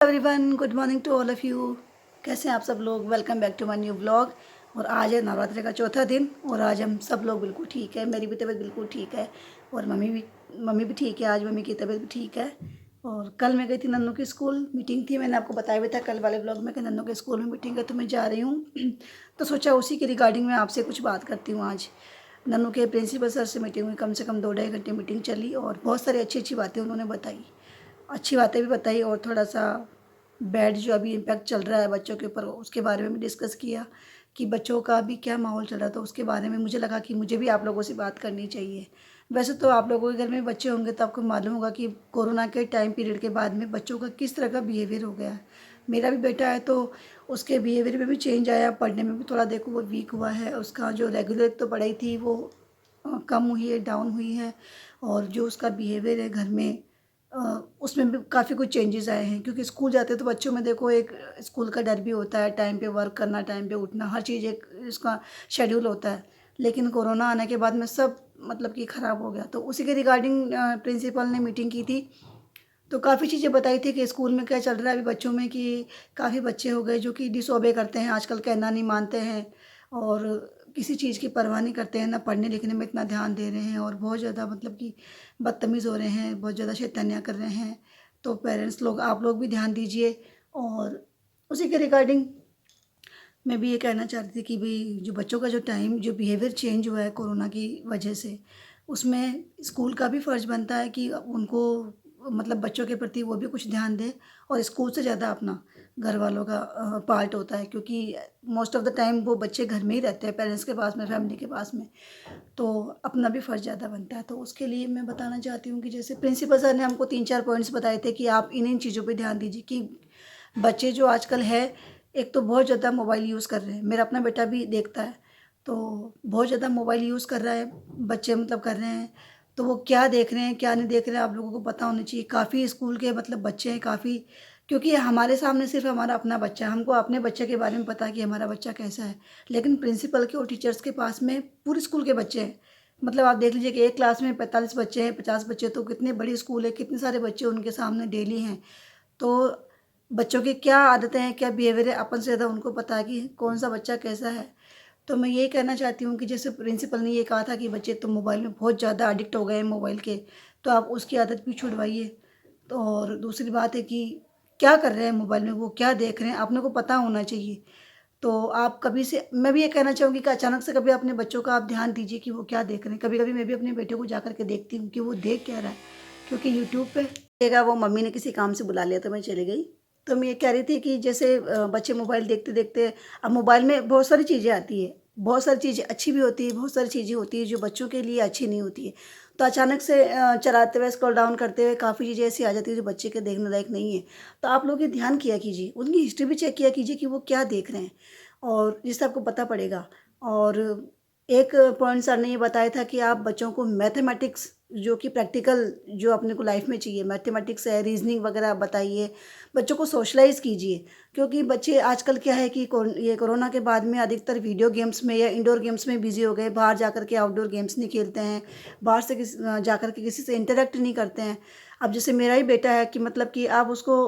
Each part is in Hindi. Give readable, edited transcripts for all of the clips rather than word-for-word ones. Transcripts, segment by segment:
Everyone, good morning to all of you. कैसे हैं आप सब लोग? Welcome back to my new blog. और आज है नवरात्रि का चौथा दिन और आज हम सब लोग बिल्कुल ठीक है। मेरी भी तबीयत बिल्कुल ठीक है और मम्मी भी ठीक है। आज मम्मी की तबीयत भी ठीक है। और कल मैं गई थी नन्नू की स्कूल, मीटिंग थी। मैंने आपको बताया भी था कल वाले ब्लॉग में कि नन्नू के स्कूल में मीटिंग है तो मैं जा रही हूँ। तो सोचा उसी के रिगार्डिंग मैं आपसे कुछ बात करती हूँ। आज नन्नू के प्रिंसिपल सर से मीटिंग हुई, कम से कम 2-2.5 घंटे मीटिंग चली और बहुत सारी अच्छी अच्छी बातें उन्होंने बताई। अच्छी बातें भी बताई और थोड़ा सा बैड जो अभी इम्पैक्ट चल रहा है बच्चों के ऊपर उसके बारे में भी डिस्कस किया कि बच्चों का अभी क्या माहौल चल रहा था। उसके बारे में मुझे लगा कि मुझे भी आप लोगों से बात करनी चाहिए। वैसे तो आप लोगों के घर में बच्चे होंगे तो आपको मालूम होगा कि कोरोना के टाइम पीरियड के बाद में बच्चों का किस तरह का बिहेवियर हो गया है। मेरा भी बेटा है तो उसके बिहेवियर में भी चेंज आया, पढ़ने में भी थोड़ा देखो वो वीक हुआ है। उसका जो रेगुलर तो पढ़ाई थी वो कम हुई है, डाउन हुई है। और जो उसका बिहेवियर है घर में उसमें भी काफ़ी कुछ चेंजेस आए हैं क्योंकि स्कूल जाते हैं तो बच्चों में देखो एक स्कूल का डर भी होता है, टाइम पे वर्क करना, टाइम पे उठना, हर चीज़ एक इसका शेड्यूल होता है। लेकिन कोरोना आने के बाद में सब मतलब कि ख़राब हो गया। तो उसी के रिगार्डिंग प्रिंसिपल ने मीटिंग की थी तो काफ़ी चीज़ें बताई थी कि स्कूल में क्या चल रहा है अभी बच्चों में, कि काफ़ी बच्चे हो गए जो कि डिसओबे करते हैं, आजकल कहना नहीं मानते हैं और किसी चीज़ की परवाह नहीं करते हैं, ना पढ़ने लिखने में इतना ध्यान दे रहे हैं और बहुत ज़्यादा मतलब कि बदतमीज़ हो रहे हैं, बहुत ज़्यादा शैतानियाँ कर रहे हैं। तो पेरेंट्स लोग, आप लोग भी ध्यान दीजिए। और उसी के रिगार्डिंग मैं भी ये कहना चाहती थी कि भाई जो बच्चों का जो टाइम जो बिहेवियर चेंज हुआ है कोरोना की वजह से, उसमें स्कूल का भी फ़र्ज़ बनता है कि उनको मतलब बच्चों के प्रति वो भी कुछ ध्यान दें। और स्कूल से ज़्यादा अपना घर वालों का पार्ट होता है क्योंकि मोस्ट ऑफ़ द टाइम वो बच्चे घर में ही रहते हैं, पेरेंट्स के पास में, फैमिली के पास में। तो अपना भी फ़र्ज़ ज़्यादा बनता है। तो उसके लिए मैं बताना चाहती हूँ कि जैसे प्रिंसिपल सर ने हमको 3-4 पॉइंट्स बताए थे कि आप इन चीज़ों पे ध्यान दीजिए कि बच्चे जो आजकल है, एक तो बहुत ज़्यादा मोबाइल यूज़ कर रहे हैं। मेरा अपना बेटा भी देखता है, तो बहुत ज़्यादा मोबाइल यूज़ कर रहा है, बच्चे मतलब कर रहे हैं। तो वो क्या देख रहे हैं, क्या नहीं देख रहे हैं, आप लोगों को पता होना चाहिए। काफ़ी स्कूल के मतलब बच्चे हैं काफ़ी, क्योंकि हमारे सामने सिर्फ़ हमारा अपना बच्चा है, हमको अपने बच्चे के बारे में पता है कि हमारा बच्चा कैसा है। लेकिन प्रिंसिपल के और टीचर्स के पास में पूरे स्कूल के बच्चे हैं। मतलब आप देख लीजिए कि एक क्लास में 45 बच्चे हैं, 50 बच्चे, तो कितनी बड़ी स्कूल है, कितने सारे बच्चे उनके सामने डेली हैं। तो बच्चों की क्या आदतें हैं, क्या बिहेवियर है, अपन से ज़्यादा उनको पता है कि कौन-सा बच्चा कैसा है। तो मैं यही कहना चाहती हूँ कि जैसे प्रिंसिपल ने ये कहा था कि बच्चे तो मोबाइल में बहुत ज़्यादा एडिक्ट हो गए हैं मोबाइल के, तो आप उसकी आदत भी छुड़वाइए। तो और दूसरी बात है कि क्या कर रहे हैं मोबाइल में, वो क्या देख रहे हैं, अपने को पता होना चाहिए। तो आप कभी से मैं भी ये कहना चाहूँगी कि अचानक से कभी अपने बच्चों का आप ध्यान दीजिए कि वो क्या देख रहे हैं। कभी-कभी मैं भी अपने बेटे को जाकर के देखती हूँ कि वो देख क्या रहा है, क्योंकि यूट्यूब पे देखा, वो मम्मी ने किसी काम से बुला लिया तो मैं चली गई। तो मैं ये कह रही थी कि जैसे बच्चे मोबाइल देखते-देखते, अब मोबाइल में बहुत सारी चीज़ें आती है, बहुत सारी चीज़ें अच्छी भी होती है, बहुत सारी चीज़ें होती है जो बच्चों के लिए अच्छी नहीं होती है। तो अचानक से चलाते हुए, स्क्रॉल डाउन करते हुए काफ़ी चीज़ें ऐसी आ जाती है जो बच्चे के देखने लायक नहीं है। तो आप लोग ये ध्यान किया कीजिए, उनकी हिस्ट्री भी चेक किया कीजिए कि वो क्या देख रहे हैं और जिससे आपको पता पड़ेगा। और एक पॉइंट सर ने ये बताया था कि आप बच्चों को मैथमेटिक्स, जो कि प्रैक्टिकल जो अपने को लाइफ में चाहिए, मैथमेटिक्स है, रीजनिंग वगैरह बताइए, बच्चों को सोशलाइज़ कीजिए। क्योंकि बच्चे आजकल क्या है कि ये कोरोना के बाद में अधिकतर वीडियो गेम्स में या इंडोर गेम्स में बिज़ी हो गए, बाहर जाकर के आउटडोर गेम्स नहीं खेलते हैं, बाहर से जाकर के किसी से इंटरेक्ट नहीं करते हैं। अब जैसे मेरा ही बेटा है कि मतलब कि आप उसको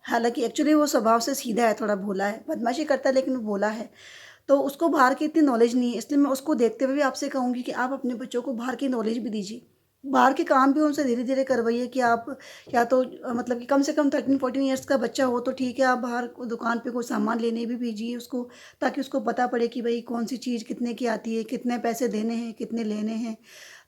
हालाँकि एक्चुअली वो स्वभाव से सीधा है, थोड़ा भोला है, बदमाशी करता है लेकिन वो भोला है। तो उसको बाहर की इतनी नॉलेज नहीं है, इसलिए मैं उसको देखते हुए भी आपसे कहूँगी कि आप अपने बच्चों को बाहर की नॉलेज भी दीजिए। बाहर के काम भी उनसे धीरे-धीरे करवाइए कि आप या तो मतलब कि कम से कम 13-14 ईयर्स का बच्चा हो तो ठीक है, आप बाहर दुकान पे कोई सामान लेने भी भेजिए उसको, ताकि उसको पता पड़े कि भई कौन-सी चीज़ कितने की आती है, कितने पैसे देने हैं, कितने लेने हैं।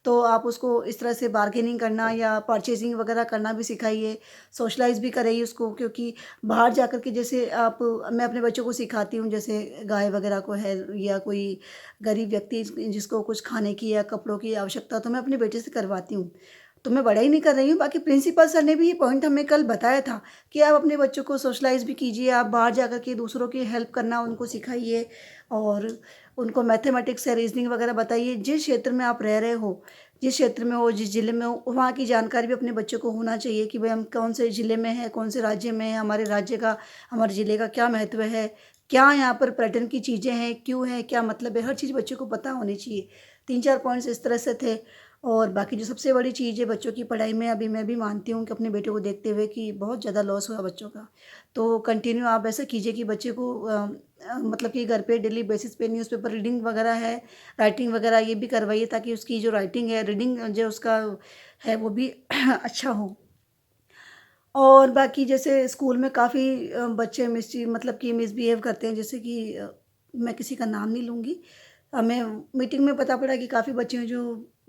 तो आप उसको इस तरह से बार्गेनिंग करना या परचेज़िंग वगैरह करना भी सिखाइए, सोशलाइज़ भी कराइए उसको, क्योंकि बाहर जाकर के जैसे आप मैं अपने बच्चों को सिखाती हूँ, जैसे गाय वगैरह को है या कोई गरीब व्यक्ति जिसको कुछ खाने की या कपड़ों की आवश्यकता, तो मैं अपने बेटे से करवाती हूँ। तो मैं बड़ा ही नहीं कर रही हूँ, बाकी प्रिंसिपल सर ने भी ये पॉइंट हमें कल बताया था कि आप अपने बच्चों को सोशलाइज़ भी कीजिए, आप बाहर जाकर के दूसरों की हेल्प करना उनको सिखाइए और उनको मैथमेटिक्स या रीज़निंग वगैरह बताइए। जिस क्षेत्र में आप रह रहे हो, जिस क्षेत्र में हो, जिस ज़िले में हो, वहाँ की जानकारी भी अपने बच्चों को होना चाहिए कि भई हम कौन से ज़िले में हैं, कौन से राज्य में हैं, हमारे राज्य का, हमारे ज़िले का क्या महत्व है, क्या यहाँ पर पर्यटन की चीज़ें हैं, क्यों हैं, क्या मतलब है, हर चीज़ बच्चे को पता होनी चाहिए। 3-4 पॉइंट्स इस तरह से थे। और बाकी जो सबसे बड़ी चीज़ है बच्चों की पढ़ाई में, अभी मैं भी मानती हूँ कि अपने बेटे को देखते हुए कि बहुत ज़्यादा लॉस हुआ बच्चों का। तो कंटिन्यू आप ऐसा कीजिए कि बच्चे को मतलब कि घर पे डेली बेसिस पे न्यूज़पेपर रीडिंग वगैरह है, राइटिंग वगैरह ये भी करवाइए, ताकि उसकी जो राइटिंग है, रीडिंग जो उसका है वो भी अच्छा हो। और बाकी जैसे स्कूल में काफ़ी बच्चे मतलब कि मिसबिहेव करते हैं, जैसे कि मैं किसी का नाम नहीं लूँगी। हमें मीटिंग में पता पड़ा कि काफ़ी बच्चे हैं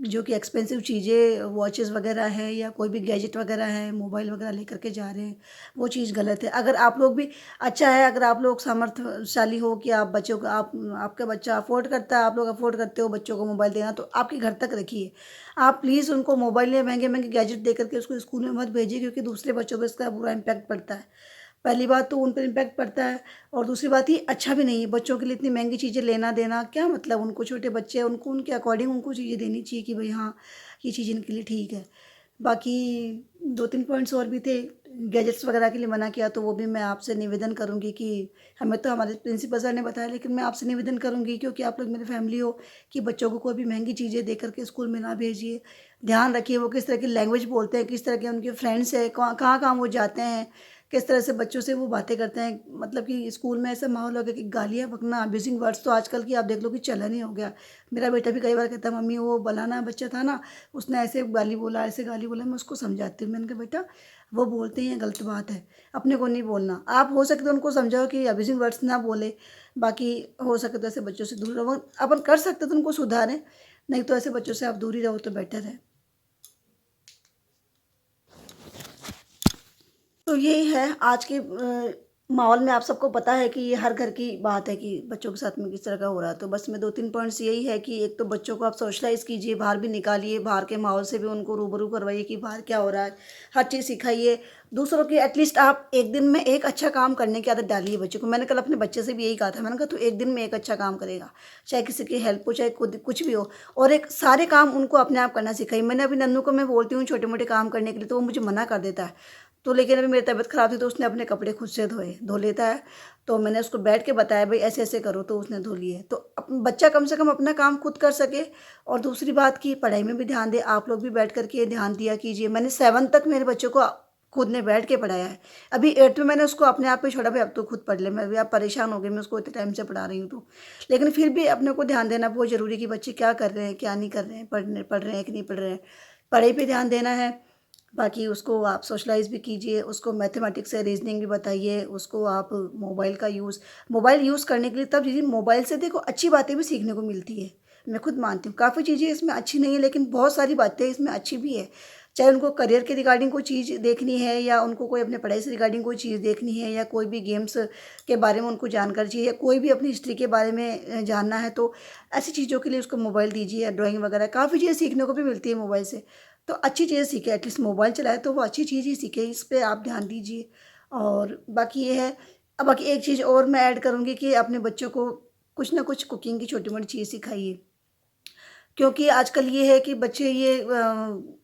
जो कि एक्सपेंसिव चीज़ें, वॉचेस वगैरह है या कोई भी गैजेट वगैरह है, मोबाइल वगैरह लेकर के जा रहे हैं। वो चीज़ गलत है। अगर आप लोग भी अच्छा है, अगर आप लोग सामर्थ्यशाली हो कि आप बच्चों को आपका बच्चा अफ़ोर्ड करता है, आप लोग अफ़ोर्ड करते हो बच्चों को मोबाइल देना, तो आपके घर तक रखिए। आप प्लीज़ उनको मोबाइल या महँगे-महँगे गैजेट दे करके उसको स्कूल में मत भेजिए, क्योंकि दूसरे बच्चों पे इसका बुरा इम्पैक्ट पड़ता है। पहली बात तो उन पर इम्पैक्ट पड़ता है, और दूसरी बात ये अच्छा भी नहीं है बच्चों के लिए इतनी महंगी चीज़ें लेना-देना, क्या मतलब? उनको छोटे बच्चे हैं, उनको उनके अकॉर्डिंग उनको चीज़ें देनी चाहिए कि भई हाँ, ये चीज़ इनके लिए ठीक है। बाकी 2-3 पॉइंट्स और भी थे, गैजेट्स वगैरह के लिए मना किया, तो वो भी मैं आपसे निवेदन करूँगी कि हमें तो हमारे प्रिंसिपल सर ने बताया, लेकिन मैं आपसे निवेदन करूँगी क्योंकि आप लोग मेरी फैमिली हो, कि बच्चों को कोई भी महँगी चीज़ें दे कर के स्कूल में ना भेजिए। ध्यान रखिए वो किस तरह की लैंग्वेज बोलते हैं, किस तरह के उनके फ्रेंड्स हैं, कहाँ-कहाँ वो जाते हैं, किस तरह से बच्चों से वो बातें करते हैं। मतलब कि स्कूल में ऐसा माहौल हो गया कि गालियाँ बकना, अब्यूजिंग वर्ड्स तो आजकल की आप देख लो कि चलन ही हो गया। मेरा बेटा भी कई बार कहता है, मम्मी वो फलाना बच्चा था ना, उसने ऐसे गाली बोला, ऐसे गाली बोला। मैं उसको समझाती हूँ, मैंने कहा बेटा वो बोलते हैं, गलत बात है, अपने को नहीं बोलना। आप हो सके तो उनको समझाओ कि अब्यूजिंग वर्ड्स ना बोले। बाकी हो सके तो ऐसे बच्चों से दूर रहो। अपन कर सकते तो उनको सुधारें, नहीं तो ऐसे बच्चों से आप दूर ही रहो तो बेटर है। तो यही है आज के माहौल में। आप सबको पता है कि ये हर घर की बात है कि बच्चों के साथ में किस तरह का हो रहा है। तो बस मैं 2-3 पॉइंट्स यही है कि एक तो बच्चों को आप सोशलाइज़ कीजिए, बाहर भी निकालिए, बाहर के माहौल से भी उनको रूबरू करवाइए कि बाहर क्या हो रहा है, हर चीज़ सिखाइए। दूसरों की एटलीस्ट आप एक दिन में एक अच्छा काम करने की आदत डालिए बच्चों को। मैंने कल अपने बच्चे से भी यही कहा था, मैंने कहा तू एक दिन में एक अच्छा काम करेगा, चाहे किसी की हेल्प हो, चाहे खुद कुछ भी हो, और एक सारे काम उनको अपने आप करना सिखाइए। मैंने अभी नन्नू को मैं बोलती हूँ छोटे-मोटे काम करने के लिए, तो वो मुझे मना कर देता है। तो लेकिन अभी मेरी तबीयत ख़राब थी, तो उसने अपने कपड़े खुद से धो लेता है। तो मैंने उसको बैठ के बताया भई ऐसे-ऐसे करो, तो उसने धो लिए। तो बच्चा कम से कम अपना काम खुद कर सके, और दूसरी बात कि पढ़ाई में भी ध्यान दे। आप लोग भी बैठ कर के ध्यान दिया कीजिए। मैंने 7 तक मेरे बच्चों को खुद ने बैठ के पढ़ाया है। अभी 8th में मैंने उसको अपने आप पे छोड़ा, भई अब तो खुद पढ़ ले। मैं भी अब परेशान हो गई, मैं उसको इतने टाइम से पढ़ा रही हूँ तो। लेकिन फिर भी अपने को ध्यान देना बहुत ज़रूरी है कि बच्चे क्या कर रहे हैं, क्या नहीं कर रहे हैं, पढ़ रहे हैं कि नहीं पढ़ रहे हैं। पढ़ाई पे ध्यान देना है। बाकी उसको आप सोशलाइज़ भी कीजिए, उसको मैथमेटिक्स से रीज़निंग भी बताइए, उसको आप मोबाइल यूज़ करने के लिए तब दीजिए। मोबाइल से देखो अच्छी बातें भी सीखने को मिलती है, मैं खुद मानती हूँ। काफ़ी चीज़ें इसमें अच्छी नहीं है, लेकिन बहुत सारी बातें इसमें अच्छी भी है। चाहे उनको करियर के रिगार्डिंग कोई चीज़ देखनी है, या उनको कोई अपने पढ़ाई से रिगार्डिंग कोई चीज़ देखनी है, या कोई भी गेम्स के बारे में उनको जानकारी चाहिए, या कोई भी अपनी हिस्ट्री के बारे में जानना है, तो ऐसी चीज़ों के लिए उसको मोबाइल दीजिए, या ड्राइंग वगैरह काफ़ी चीज़ें सीखने को भी मिलती है मोबाइल से। तो अच्छी चीज़ें सीखे, एटलीस्ट मोबाइल चलाए तो वो अच्छी चीज़ ही सीखे, इस पे आप ध्यान दीजिए। और बाकी ये है, अब बाकी एक चीज़ और मैं ऐड करूँगी कि अपने बच्चों को कुछ ना कुछ कुकिंग की छोटी-मोटी चीज़ सिखाइए। क्योंकि आजकल ये है कि बच्चे ये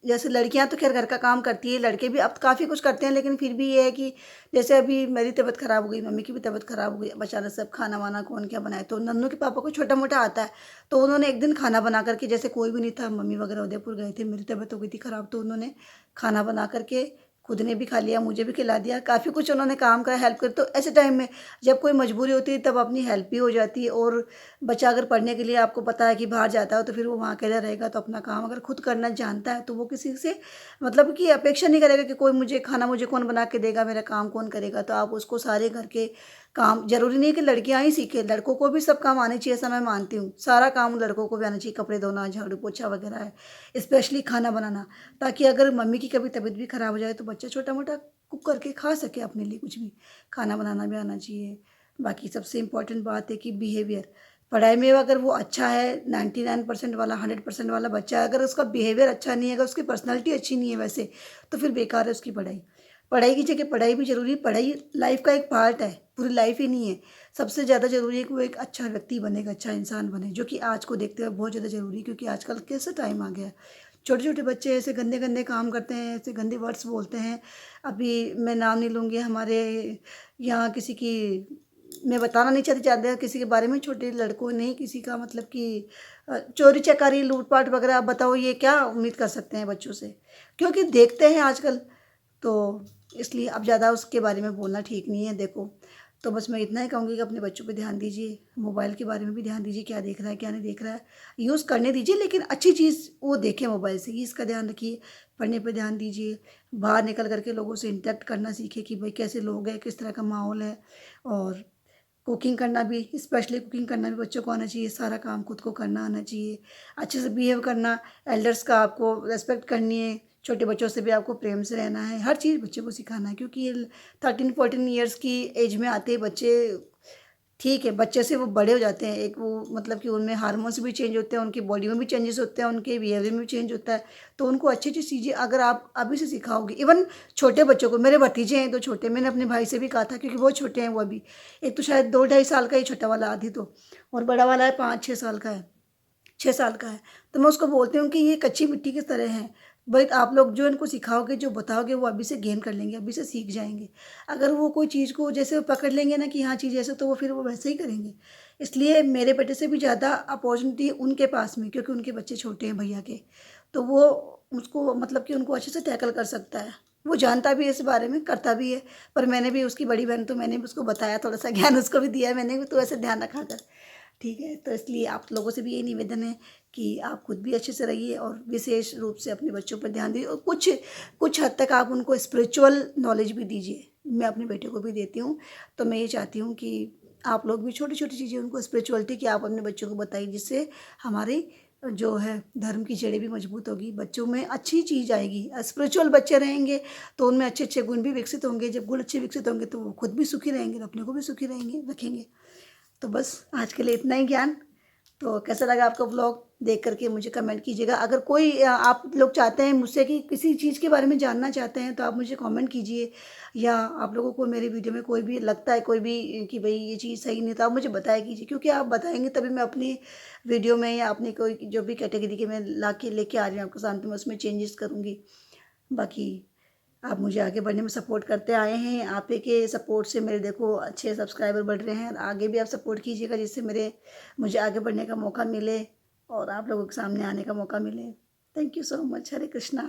जैसे लड़कियां तो खैर घर का काम करती है, लड़के भी अब काफ़ी कुछ करते हैं, लेकिन फिर भी ये है कि जैसे अभी मेरी तबीयत ख़राब हो गई, मम्मी की भी तबीयत ख़राब हो गई, अब अचानक से अब खाना वाना कौन क्या बनाए। तो नन्नू के पापा को छोटा मोटा आता है, तो उन्होंने एक दिन खाना बना करके, जैसे कोई भी नहीं था, मम्मी वगैरह उदयपुर गए थे, मेरी तबीयत हो गई थी ख़राब, तो उन्होंने खाना बना करके खुद ने भी खा लिया, मुझे भी खिला दिया। काफ़ी कुछ उन्होंने काम करा, हेल्प करी। तो ऐसे टाइम में जब कोई मजबूरी होती है, तब अपनी हेल्प भी हो जाती है। और बच्चा अगर पढ़ने के लिए आपको पता है कि बाहर जाता है, तो फिर वो वहाँ अकेला रहेगा, तो अपना काम अगर खुद करना जानता है, तो वो किसी से मतलब कि अपेक्षा नहीं करेगा कि कोई मुझे कौन बना के देगा, मेरा काम कौन करेगा। तो आप उसको सारे घर के काम, ज़रूरी नहीं है कि लड़कियाँ ही सीखें, लड़कों को भी सब काम आने चाहिए, ऐसा मैं मानती हूँ। सारा काम लड़कों को भी आना चाहिए, कपड़े धोना, झाड़ू पोछा वगैरह है, स्पेशली खाना बनाना, ताकि अगर मम्मी की कभी तबीयत भी खराब हो जाए, तो बच्चा छोटा मोटा कुक करके खा सके अपने लिए कुछ भी। खाना बनाना भी आना चाहिए। बाकी सबसे इम्पोर्टेंट बात है कि बिहेवियर, पढ़ाई में अगर वो अच्छा है, 99% वाला, 100% वाला बच्चा है, अगर उसका बिहेवियर अच्छा नहीं है, अगर उसकी पर्सनैलिटी अच्छी नहीं है वैसे, तो फिर बेकार है उसकी पढ़ाई। पढ़ाई की जगह पढ़ाई भी ज़रूरी है, पढ़ाई लाइफ का एक पार्ट है, पूरी लाइफ ही नहीं है। सबसे ज़्यादा ज़रूरी है कि वो एक अच्छा व्यक्ति बने, एक अच्छा इंसान बने, जो कि आज को देखते हुए बहुत ज़्यादा ज़रूरी है, क्योंकि आजकल कैसा टाइम आ गया है। छोटे-छोटे बच्चे ऐसे गंदे-गंदे काम करते हैं, ऐसे गंदे वर्ड्स बोलते हैं। अभी मैं नाम नहीं लूँगी, हमारे यहाँ किसी की मैं बताना नहीं चाहती ज़्यादा किसी के बारे में, छोटे लड़कों नहीं किसी का मतलब कि चोरी चकारी लूटपाट वगैरह, आप बताओ ये क्या उम्मीद कर सकते हैं बच्चों से, क्योंकि देखते हैं आजकल। तो इसलिए अब ज़्यादा उसके बारे में बोलना ठीक नहीं है। देखो, तो बस मैं इतना ही कहूँगी कि अपने बच्चों पे ध्यान दीजिए, मोबाइल के बारे में भी ध्यान दीजिए, क्या देख रहा है क्या नहीं देख रहा है। यूज़ करने दीजिए लेकिन अच्छी चीज़ वो देखें मोबाइल से, ये इसका ध्यान रखिए। पढ़ने पे ध्यान दीजिए, बाहर निकल कर के लोगों से इंटरेक्ट करना सीखे कि भाई कैसे लोग हैं, किस तरह का माहौल है। और कुकिंग करना भी, स्पेशली कुकिंग करना भी बच्चों को आना चाहिए, सारा काम खुद को करना आना चाहिए। अच्छे से बिहेव करना, एल्डर्स का आपको रिस्पेक्ट करनी है, छोटे बच्चों से भी आपको प्रेम से रहना है, हर चीज़ बच्चे को सिखाना है। क्योंकि ये 13-14 ईयर्स की एज में आते ही बच्चे, ठीक है बच्चे से वो बड़े हो जाते हैं, एक वो मतलब कि उनमें हार्मोन्स भी चेंज होते हैं, उनकी बॉडी में भी चेंजेस होते हैं, उनके बिहेवियर में भी चेंज होता है। तो उनको अच्छी अच्छी चीज़ें अगर आप अभी से सिखाओगे, इवन छोटे बच्चों को, मेरे भतीजे हैं तो छोटे, मैंने अपने भाई से भी कहा था क्योंकि बहुत छोटे हैं वो अभी, एक तो शायद 2-2.5 साल का ही छोटा वाला, आधी तो, और बड़ा वाला है 5-6 साल का है, 6 साल का है। तो मैं उसको बोलती हूँ कि ये कच्ची मिट्टी की तरह हैं, भाई आप लोग जो इनको सिखाओगे, जो बताओगे, वो अभी से गेन कर लेंगे, अभी से सीख जाएंगे। अगर वो कोई चीज़ को जैसे वो पकड़ लेंगे ना कि हाँ चीज़ ऐसे, तो वो फिर वो वैसे ही करेंगे। इसलिए मेरे बेटे से भी ज़्यादा अपॉर्चुनिटी उनके पास में, क्योंकि उनके बच्चे छोटे हैं भैया के, तो वो उसको मतलब कि उनको अच्छे से टैकल कर सकता है। वो जानता भी है इस बारे में, करता भी है। पर मैंने भी, उसकी बड़ी बहन, तो मैंने भी उसको बताया, थोड़ा सा ज्ञान उसको भी दिया है मैंने भी, तो ऐसे ध्यान रखा कर। ठीक है, तो इसलिए आप लोगों से भी यही निवेदन है कि आप खुद भी अच्छे से रहिए और विशेष रूप से अपने बच्चों पर ध्यान दीजिए, और कुछ कुछ हद तक आप उनको स्पिरिचुअल नॉलेज भी दीजिए। मैं अपने बेटे को भी देती हूँ। तो मैं ये चाहती हूँ कि आप लोग भी छोटी छोटी चीज़ें उनको, स्पिरिचुअलिटी की आप अपने बच्चों को बताइए, जिससे हमारी जो है धर्म की जड़ें भी मजबूत होगी, बच्चों में अच्छी चीज़ आएगी। स्पिरिचुअल बच्चे रहेंगे तो उनमें अच्छे अच्छे गुण भी विकसित होंगे। जब गुण अच्छे विकसित होंगे तो वो खुद भी सुखी रहेंगे, तो अपने को भी सुखी रहेंगे, रखेंगे। तो बस आज के लिए इतना ही ज्ञान। तो कैसा लगा आपका व्लॉग देख करके मुझे कमेंट कीजिएगा। अगर कोई आप लोग चाहते हैं मुझसे कि किसी चीज़ के बारे में जानना चाहते हैं, तो आप मुझे कमेंट कीजिए। या आप लोगों को मेरी वीडियो में कोई भी लगता है, कोई भी कि भाई ये चीज़ सही नहीं, तो आप मुझे बताया कीजिए, क्योंकि आप बताएंगे तभी मैं अपनी वीडियो में या अपनी कोई जो भी कैटेगरी के मैं ला के लेके आ रही हूँ आपके सामने, मैं उसमें चेंजेस करूँगी। बाकी आप मुझे आगे बढ़ने में सपोर्ट करते आए हैं, आप ही के सपोर्ट से मेरे देखो अच्छे सब्सक्राइबर बढ़ रहे हैं। आगे भी आप सपोर्ट कीजिएगा, जिससे मुझे आगे बढ़ने का मौका मिले और आप लोगों के सामने आने का मौका मिले। Thank you so much. Hare Krishna.